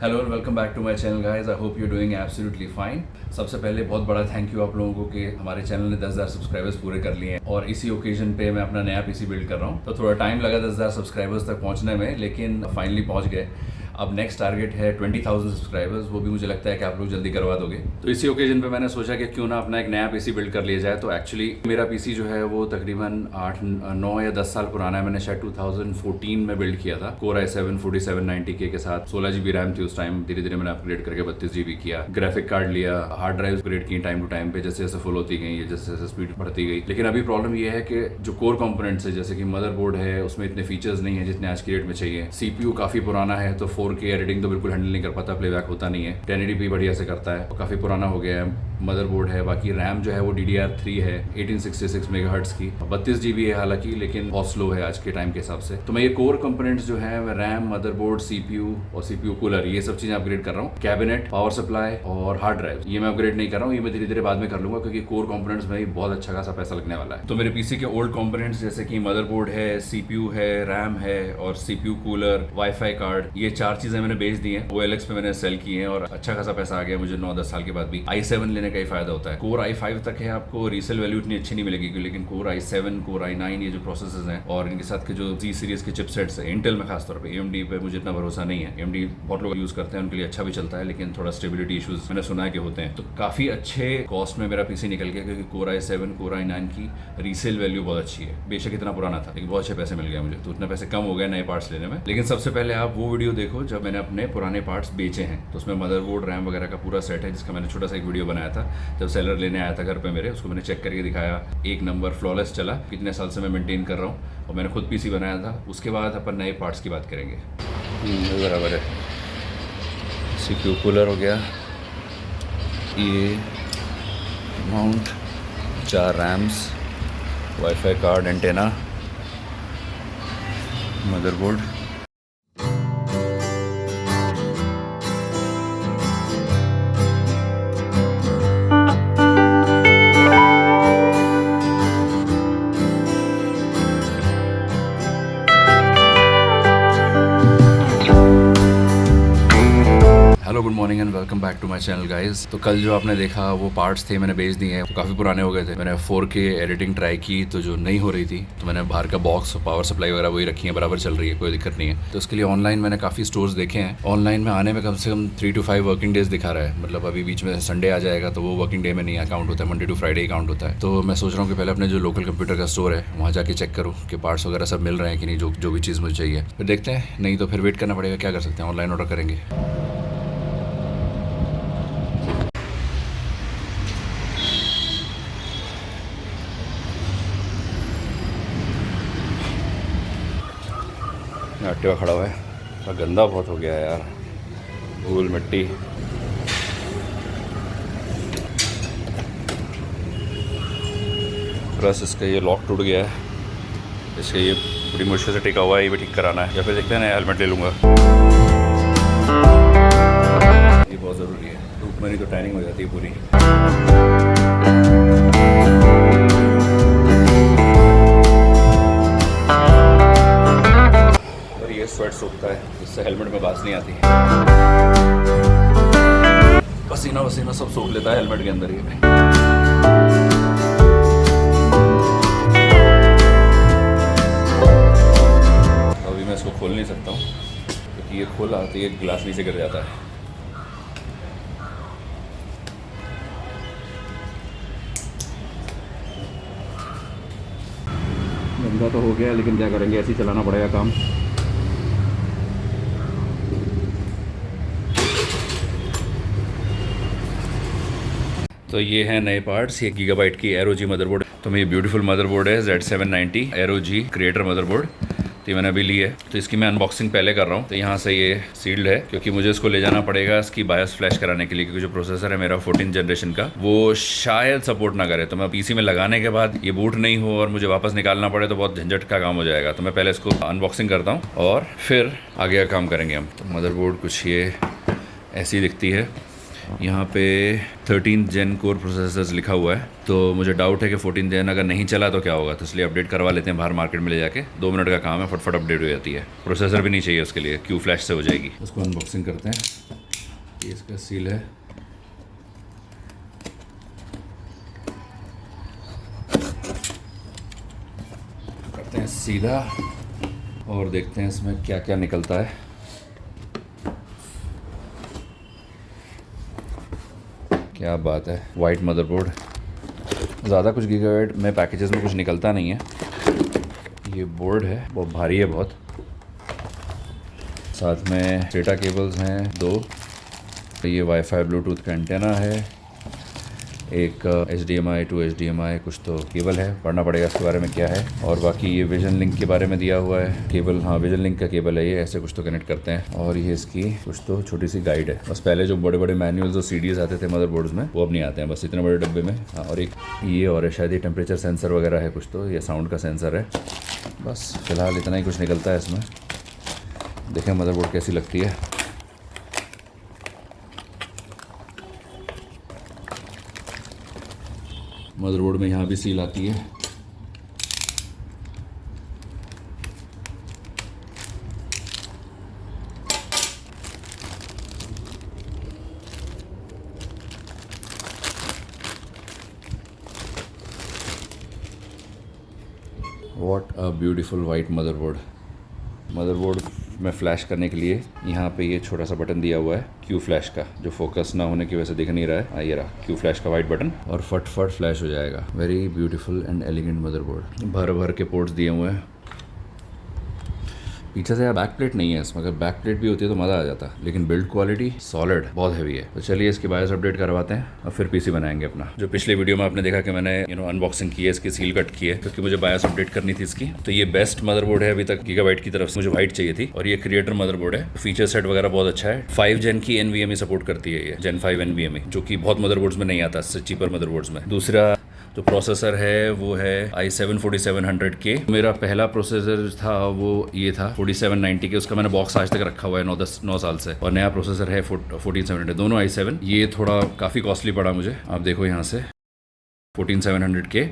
Hello and welcome back to my channel guys. I hope you doing absolutely fine. सबसे पहले बहुत बड़ा thank you आप लोगों को कि हमारे चैनल ने 10,000 सब्सक्राइबर्स पूरे कर लिए हैं और इसी ओकेजन पे मैं अपना नया पीसी बिल्ड कर रहा हूँ। तो थोड़ा टाइम लगा 10,000 सब्सक्राइबर्स तक पहुँचने में, लेकिन फाइनली पहुँच गए। अब नेक्स्ट टारगेट है 20,000 सब्सक्राइबर्स, वो भी मुझे लगता है कि आप लोग जल्दी करवा दोगे। तो इसी ओकेजन पे मैंने सोचा कि क्यों ना अपना एक नया पीसी बिल्ड कर लिया जाए। तो एक्चुअली मेरा पीसी जो है वो तकरीबन 8-9 या 10 साल पुराना है। मैंने शायद 2014 में बिल्ड किया था Core i7 4790K के साथ। 16 GB रैम थी उस टाइम। धीरे धीरे मैंने अपग्रेड करके 32 GB किया। ग्राफिक कार्ड लिया, हार्ड ड्राइव अपग्रेड की टाइम टू टाइम पे, जैसे जैसे फुल होती गई, जैसे जैसे स्पीड बढ़ती गई। लेकिन अभी प्रॉब्लम ये है कि जो कोर कंपोनेंट्स है, जैसे कि मदरबोर्ड है, उसमें इतने फीचर्स नहीं है जितने आज की डेट में चाहिए। CPU काफ़ी पुराना है, तो 4K एडिटिंग तो बिल्कुल हैंडल नहीं कर पाता, प्लेबैक होता नहीं है। 1080p बढ़िया से करता है, और काफ़ी पुराना हो गया है। मदरबोर्ड है, बाकी रैम जो है वो DDR3 है 1866 मेगाहर्ट्ज़ की। 32 GB है हालांकि, लेकिन बहुत स्लो है आज के टाइम के हिसाब से। तो मैं ये कोर कंपोनेंट्स जो है, रैम, मदरबोर्ड, CPU और CPU कूलर, ये सब चीज़ें अपग्रेड कर रहा हूँ। कैबिनेट, पावर सप्लाई और हार्ड ड्राइव ये मैं अपग्रेड नहीं कर रहा हूँ, ये मैं धीरे धीरे बाद में कर लूँगा, क्योंकि कोर कंपोनेंट्स में ही बहुत अच्छा खासा पैसा लगने वाला है। तो मेरे पीसी के ओल्ड कंपोनेंट्स जैसे कि मदरबोर्ड है, CPU है, रैम है और CPU कूलर, वाईफाई कार्ड, ये 4 चीज़ें मैंने बेच दी हैं। OLX पे मैंने सेल किए हैं और अच्छा खासा पैसा आ गया मुझे 9-10 साल के बाद भी। i7 लेने का ही फायदा होता है। Core i5 तक है, आपको रीसेल वैल्यू इतनी अच्छी नहीं मिलेगी, लेकिन Core i7, Core i9 ये जो प्रोसेसर्स हैं और इनके साथ के जो Z सीरीज के चिपसेट्स हैं, इंटेल में खासतौर पे, AMD पे मुझे इतना भरोसा नहीं है। AMD बहुत लोग यूज़ करते हैं, उनके लिए अच्छा भी चलता है, लेकिन थोड़ा स्टेबिलिटी इशूज़ मैंने सुना है कि होते हैं। तो काफ़ी अच्छे कॉस्ट में मेरा पीसी निकल गया, क्योंकि Core i7, Core i9 की रीसेल वैल्यू बहुत अच्छी है। बेशक इतना पुराना था, लेकिन बहुत अच्छे पैसे मिल गए मुझे, तो उतने पैसे कम हो गए नए पार्ट्स लेने में। लेकिन सबसे पहले आप वो वीडियो देखो जब मैंने अपने पुराने पार्ट्स बेचे हैं। तो उसमें मदरबोर्ड, रैम वगैरह का पूरा सेट है, जिसका मैंने छोटा सा एक वीडियो बनाया था। जब सेलर लेने आया था घर पे मेरे, उसको मैंने चेक करके दिखाया, एक नंबर फ्लॉलेस चला। कितने साल से मैं मेंटेन कर रहा हूँ और मैंने खुद पीसी बनाया था। उसके बाद अपन नए पार्ट्स की बात करेंगे। बराबर है। CPU कूलर हो गया, ये mount, 4 RAMs, WiFi card, antenna, motherboard. Hello, good morning and welcome back to my channel guys. तो कल जो आपने देखा वो पार्ट्स थे, मैंने बेच दिए हैं। तो काफ़ी पुराने हो गए थे। मैंने 4K एडिटिंग ट्राई की, तो जो नहीं हो रही थी, तो मैंने बाहर का बॉक्स, पावर सप्लाई वगैरह वही रखी है, बराबर चल रही है, कोई दिक्कत नहीं है। तो उसके लिए ऑनलाइन मैंने काफ़ी स्टोर्स देखे हैं। ऑनलाइन में आने में कम से कम 3 to 5 वर्किंग डेज दिखा रहा है। मतलब अभी बीच में संडे आ जाएगा, तो वो वर्किंग डे में नहीं अकाउंट होता है, मंडे टू फ्राइडे अकाउंट होता है। तो मैं सोच रहा हूँ कि पहले अपने जो लोकल कंप्यूटर का स्टोर है वहाँ जाके चेक करूँ कि पार्ट्स वगैरह सब मिल रहे हैं कि नहीं, जो भी चीज़ मुझे चाहिए। फिर देखते हैं, नहीं तो फिर वेट करना पड़ेगा। क्या कर सकते हैं, ऑनलाइन ऑर्डर करेंगे। एक्टिवा खड़ा हुआ है, और गंदा बहुत हो गया है यार, धूल मिट्टी। प्लस इसका ये लॉक टूट गया है, इसका ये बड़ी मुश्किल से टिका हुआ है, ये भी ठीक कराना है, या फिर देखते हैं ना, हेलमेट ले लूँगा। ये बहुत ज़रूरी है, धूप में नहीं तो टैनिंग हो जाती है पूरी। स्वेट सूखता है, जिससे हेलमेट में बास नहीं आती। पसीना वसीना सब सूख लेता है हेलमेट के अंदर ही। अभी मैं इसको खोल नहीं सकता हूँ, क्योंकि ये खोला तो ये ग्लास नीचे गिर जाता है। गंदा तो हो गया, लेकिन क्या करेंगे, ऐसे ही चलाना पड़ेगा काम। तो ये है नए पार्ट्स। ये गीगाबाइट की ROG मदरबोर्ड। तो मेरी ब्यूटीफुल मदरबोर्ड है Z790 ROG क्रिएटर मदरबोर्ड। तो ये मैंने अभी ली है, तो इसकी मैं अनबॉक्सिंग पहले कर रहा हूँ। तो यहाँ से ये सील्ड है, क्योंकि मुझे इसको ले जाना पड़ेगा इसकी बायोस फ्लैश कराने के लिए, क्योंकि जो प्रोसेसर है मेरा 14 जनरेशन का, वो शायद सपोर्ट ना करे। तो मैं पीसी में लगाने के बाद ये बूट नहीं हो और मुझे वापस निकालना पड़े, तो बहुत झंझट का काम हो जाएगा। तो मैं पहले इसको अनबॉक्सिंग करता हूँ और फिर आगे का काम करेंगे हम। तो मदरबोर्ड कुछ ये ऐसी दिखती है। यहाँ पे 13th Gen कोर प्रोसेसर्स लिखा हुआ है, तो मुझे डाउट है कि 14th Gen अगर नहीं चला तो क्या होगा। तो इसलिए अपडेट करवा लेते हैं बाहर मार्केट में ले जाके। 2 मिनट का काम है, फटफट अपडेट हो जाती है। प्रोसेसर भी नहीं चाहिए उसके लिए, क्यू फ्लैश से हो जाएगी। उसको अनबॉक्सिंग करते हैं। ये इसका सील है। करते हैं सीधा और देखते हैं इसमें क्या क्या निकलता है। क्या बात है, वाइट मदरबोर्ड। ज़्यादा कुछ गीगाबाइट में पैकेजेस में कुछ निकलता नहीं है। ये बोर्ड है, बहुत भारी है बहुत। साथ में डेटा केबल्स हैं 2। ये वाईफाई ब्लूटूथ का एंटेना है। एक HDMI टू HDMI कुछ तो केबल है, पढ़ना पड़ेगा इसके बारे में क्या है। और बाकी ये विजन लिंक के बारे में दिया हुआ है केबल। हाँ, विजन लिंक का केबल है ये, ऐसे कुछ तो कनेक्ट करते हैं। और ये इसकी कुछ तो छोटी सी गाइड है। बस पहले जो बड़े बड़े मैनुअल्स और CDs आते थे मदरबोर्ड्स में, वो अब नहीं आते हैं, बस इतने बड़े डब्बे में। हाँ, और एक ये और है शायद, ये टेम्परेचर सेंसर वगैरह है कुछ तो, ये साउंड का सेंसर है। बस फिलहाल इतना ही कुछ निकलता है इसमें। देखें मदरबोर्ड कैसी लगती है। मदरबोर्ड में यहाँ भी सील आती है। What a beautiful white motherboard. Motherboard में फ़्लैश करने के लिए यहाँ पे ये छोटा सा बटन दिया हुआ है क्यू फ्लैश का, जो फोकस ना होने की वजह से दिख नहीं रहा है। ये रहा क्यू फ्लैश का वाइट बटन, और फट फ्लैश हो जाएगा। Very beautiful and elegant motherboard. भर के पोर्ट्स दिए हुए हैं। पीछे से यार बैक प्लेट नहीं है इसमें, अगर बैक प्लेट भी होती है तो मज़ा आ जाता, लेकिन बिल्ड क्वालिटी सॉलिड, बहुत हैवी है। तो चलिए इसकी बायोस अपडेट करवाते हैं और फिर PC बनाएंगे अपना। जो पिछले वीडियो में आपने देखा कि मैंने अनबॉक्सिंग की है, इसकी सील कट की है, क्योंकि मुझे बायोस अपडेट करनी थी इसकी। तो ये बेस्ट मदरबोर्ड है अभी तक गीगाबाइट की तरफ से, मुझे वाइट चाहिए थी, और ये क्रिएटर मदरबोर्ड है। फीचर सेट वगैरह बहुत अच्छा है। 5 Gen की NVMe सपोर्ट करती है ये, Gen 5 NVMe, जो कि बहुत मदरबोर्ड्स में नहीं आता, इससे चीपर मदरबोर्ड्स में। दूसरा जो प्रोसेसर है वो है i7 4700K। मेरा पहला प्रोसेसर था वो ये था 4790 के, उसका मैंने बॉक्स आज तक रखा हुआ है 9 साल से। और नया प्रोसेसर है 14700, दोनों i7। ये थोड़ा काफ़ी कॉस्टली पड़ा मुझे, आप देखो यहाँ से 14700K।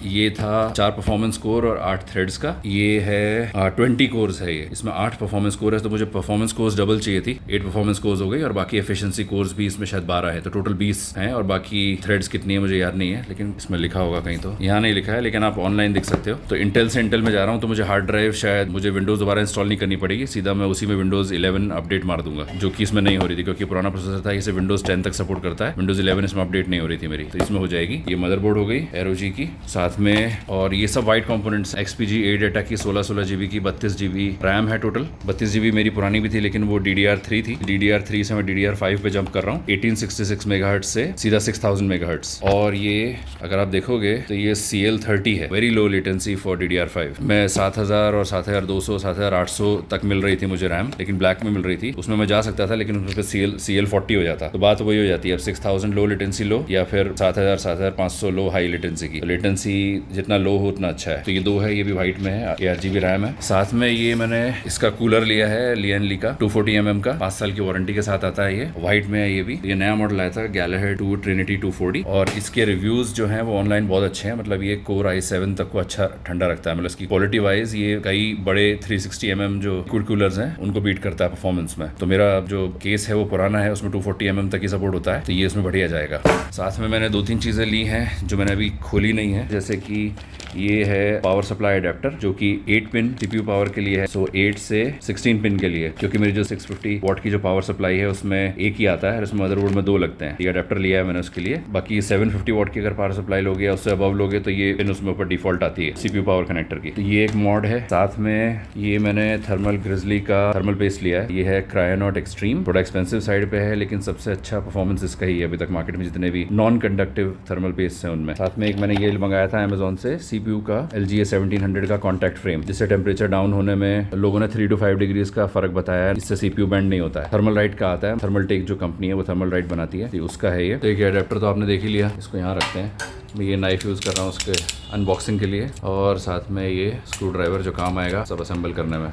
ये था 4 परफॉर्मेंस कोर और 8 थ्रेड्स का। ये है 20 कोर्स है ये, इसमें 8 परफॉर्मेंस कोर है, तो मुझे परफॉर्मेंस कोर्स डबल चाहिए थी। 8 परफॉर्मेंस कोर्स हो गई, और बाकी एफिशिएंसी कोर्स भी इसमें शायद 12 है, तो टोटल 20 हैं। और बाकी थ्रेड्स कितनी है मुझे याद नहीं है, लेकिन इसमें लिखा होगा कहीं, तो यहाँ नहीं लिखा है, लेकिन आप ऑनलाइन देख सकते हो। तो इंटेल से इंटेल में जा रहा हूँ, तो मुझे हार्ड ड्राइव शायद मुझे विंडोज़ दोबारा इंस्टॉल नहीं करनी पड़ेगी, सीधा मैं उसी में विंडोज़ 11 अपडेट मार दूंगा, जो कि इसमें नहीं हो रही थी, क्योंकि पुराना प्रोसेसर था, इसे विंडोज़ 10 तक सपोर्ट करता है, विंडोज़ 11 इसमें अपडेट नहीं हो रही थी मेरी, तो इसमें हो जाएगी। ये मदरबोर्ड हो गई ROG की, साथ में और ये सब वाइट कंपोनेंट्स। XPG ADATA की 16 GB की 32 GB रैम है टोटल। 32 GB मेरी पुरानी भी थी, लेकिन वो DDR3 थी। DDR3 से मैं DDR5 पे जंप कर रहा हूँ। 1866 मेगाहर्ट्ज से सीधा 6000 मेगाहर्ट्ज। और ये अगर आप देखोगे तो ये CL30 है, very low latency for DDR5। मैं 7000 और 7200 7800 तक मिल रही थी मुझे रैम, लेकिन ब्लैक में मिल रही थी, उसमें मैं जा सकता था, लेकिन उसमें CL40 हो जाता। तो बात वही हो जाती है, अब 6000 लो लेटेंसी लो, या फिर 7000 7500 लो हाई लेटेंसी की। तो लेटेंसी जितना लो हो उतना अच्छा है। तो ये 2 है, ये भी वाइट में है, 8GB रैम है। साथ में ये मैंने इसका कूलर लिया है लियनली का 240 mm का, 5 साल की वारंटी के साथ आता है। ये वाइट में है। ये भी ये नया मॉडल आया था, गैलेहर 2 Trinity 240, और इसके रिव्यूज जो हैं वो ऑनलाइन बहुत अच्छे हैं। मतलब ये कोर i7 तक को अच्छा ठंडा रखता है, मतलब इसकी क्वालिटी वाइज ये कई बड़े 360 mm जो लिक्विड कूलर्स हैं उनको बीट करता है परफॉर्मेंस में। तो मेरा जो केस है वो पुराना है, उसमें 240 mm तक ही सपोर्ट होता है, तो ये इसमें बढ़िया जाएगा। साथ में मैंने 2-3 चीज़ें ली हैं जो मैंने अभी खोली नहीं है, जैसे कि ये है पावर सप्लाई अडेप्टर, जो कि 8 पिन CPU पावर के लिए है, सो 8 से 16 पिन के लिए, क्योंकि मेरी जो 650 वॉट की जो पावर सप्लाई है उसमें एक ही आता है, इसमें मदरबोर्ड में 2 लगते हैं। ये अडेप्टर लिया है मैंने उसके लिए। बाकी 750 वॉट की अगर पावर सप्लाई लोगे या उससे अबव लोगे तो ये पिन उसमें ऊपर डिफॉल्ट आती है CPU पावर कनेक्टर की। तो ये एक मॉड है। साथ में ये मैंने थर्मल ग्रिजली का थर्मल पेस्ट लिया है, ये है क्रायोनॉट एक्सट्रीम, थोड़ा एक्सपेंसिव साइड पे है, लेकिन सबसे अच्छा परफॉर्मेंस इसका ही है अभी तक मार्केट में जितने भी नॉन कंडक्टिव थर्मल पेस्ट है उनमें। साथ में एक मैंने ये मंगाया था अमेजोन से, CPU का LGA 1700 का कॉन्टैक्ट फ्रेम, जिससे टेम्परेचर डाउन होने में लोगों ने 3 to 5 डिग्रीज का फर्क बताया है, इससे CPU बैंड नहीं होता है। थर्मल राइट का आता है, थर्मल टेक जो कंपनी है वो थर्मल राइट बनाती है, तो उसका है ये। तो एक अडेप्टर तो आपने देख ही लिया, इसको यहाँ रखते हैं। मैं ये नाइफ यूज़ कर रहा हूँ उसके अनबॉक्सिंग के लिए, और साथ में ये स्क्रू ड्राइवर जो काम आएगा सब असेंबल करने में।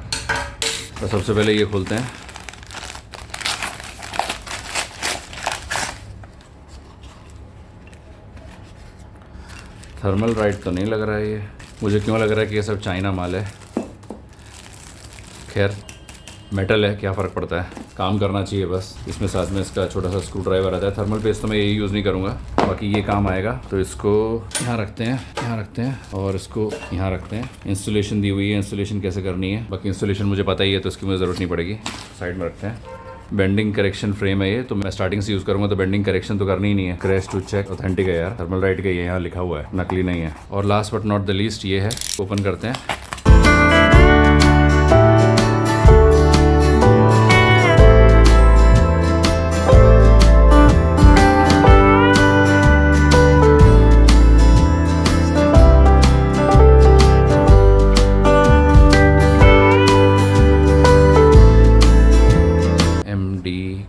तो सबसे पहले ये खोलते हैं। थर्मल राइट तो नहीं लग रहा है ये, मुझे क्यों लग रहा है कि ये सब चाइना माल है। खैर मेटल है, क्या फ़र्क पड़ता है, काम करना चाहिए बस। इसमें साथ में इसका छोटा सा स्क्रू ड्राइवर आता है। थर्मल पेस्ट तो मैं यही यूज़ नहीं करूँगा, बाकी ये काम आएगा। तो इसको यहाँ रखते हैं और इसको यहाँ रखते हैं। इंस्टॉलेशन दी हुई है, इंस्टॉलेशन कैसे करनी है, बाकी इंस्टॉलेशन मुझे पता ही है तो इसकी मुझे ज़रूरत नहीं पड़ेगी। साइड में रखते हैं। बेंडिंग करेक्शन फ्रेम है ये, तो मैं स्टार्टिंग से यूज़ करूँगा तो बेंडिंग करेक्शन तो करनी ही नहीं है। क्रैश टू चेक ऑथेंटिक है यार, थर्मल राइट का ये यहाँ लिखा हुआ है, नकली नहीं है। और last but not the least ये है, ओपन करते हैं।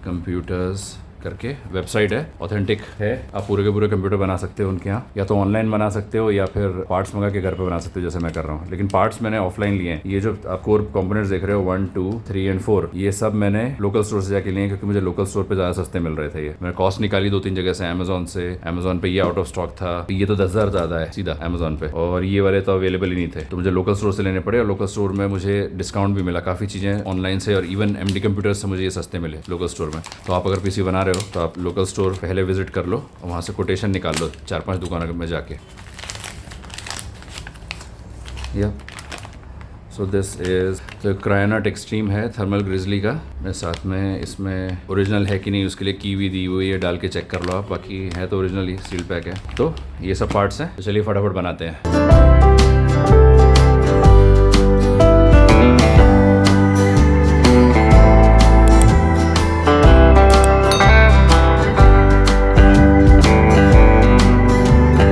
कंप्यूटर्स करके वेबसाइट है, ऑथेंटिक है। आप पूरे के पूरे कंप्यूटर बना सकते हो उनके यहाँ, या तो ऑनलाइन बना सकते हो या फिर पार्ट्स मंगा के घर पे बना सकते हो जैसे मैं कर रहा हूँ। लेकिन पार्ट्स मैंने ऑफलाइन लिए हैं। ये जो आप कोर कंपोनेंट्स देख रहे हो 1, 2, 3 और 4, ये सब मैंने लोकल स्टोर से जाके लिए हैं, क्योंकि मुझे लोकल स्टोर पे ज़्यादा सस्ते मिल रहे थे। ये मैंने कॉस्ट निकाली 2-3 जगह से, अमेजोन से। अमेजोन पे ये आउट ऑफ स्टॉक था, ये तो 10,000 ज़्यादा है सीधा अमेजोन पे, और ये वाले तो अवेलेबल ही नहीं थे, तो मुझे लोकल स्टोर से लेने पड़े। और लोकल स्टोर में मुझे डिस्काउंट भी मिला काफ़ी चीज़ें ऑनलाइन से, और इवन MD कंप्यूटर्स से मुझे ये सस्ते मिले लोकल स्टोर में। तो आप अगर PC बना रहे हो तो आप लोकल स्टोर पहले विजिट कर लो और वहाँ से कोटेशन निकाल लो 4-5 दुकानों में जाके। So this is the Cryonaut extreme है थर्मल ग्रिजली का। मैं साथ में इसमें ओरिजिनल है कि नहीं उसके लिए कीवी दी हुई है, डाल के चेक कर लो आप। बाकी है तो ओरिजिनल ही सील पैक है। तो ये सब पार्ट्स हैं, तो चलिए फटाफट बनाते हैं।